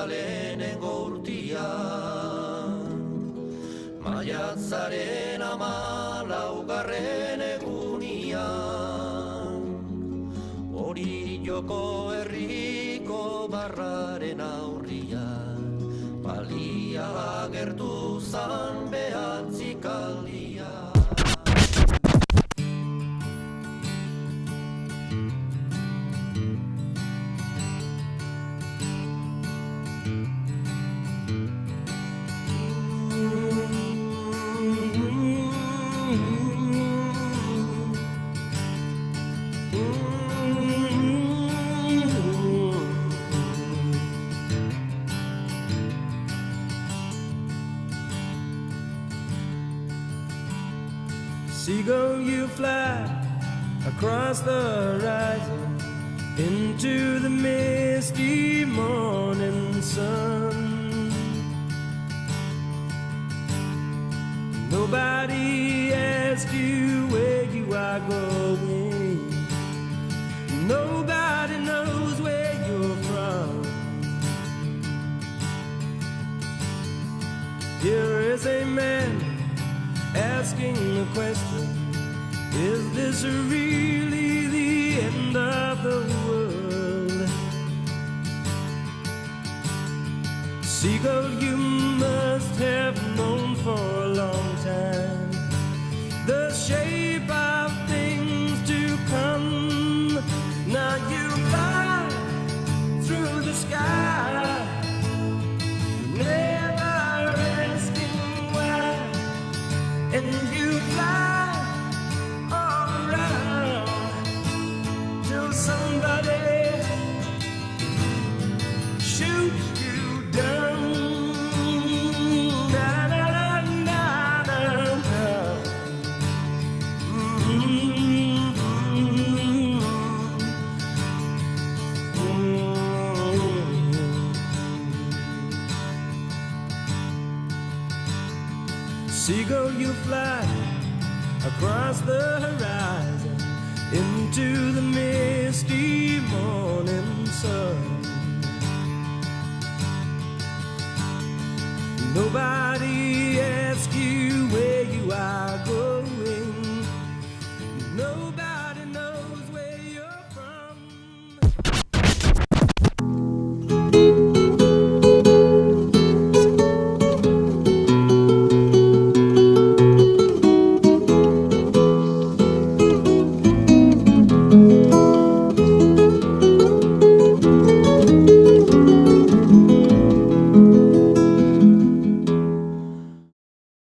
lehenengo urtia. Maiatzaren 14. egunia, Orilloko herriko barraren aurria, palia agertu zan behatzikaldia. Seagull, you fly across the horizon into the misty morning sun. Nobody asks you where you are going. Nobody knows where you're from. Here is a man asking the question, is this really the end of the world? Seagull, you must have known for a long time the shape of things to come. Now you fly through the sky, never asking why, and you fly all around till somebody shoots you down. Da, da, da, da, da, da. Seagull, you fly across the horizon into the misty morning sun. Nobody asks you where you are going.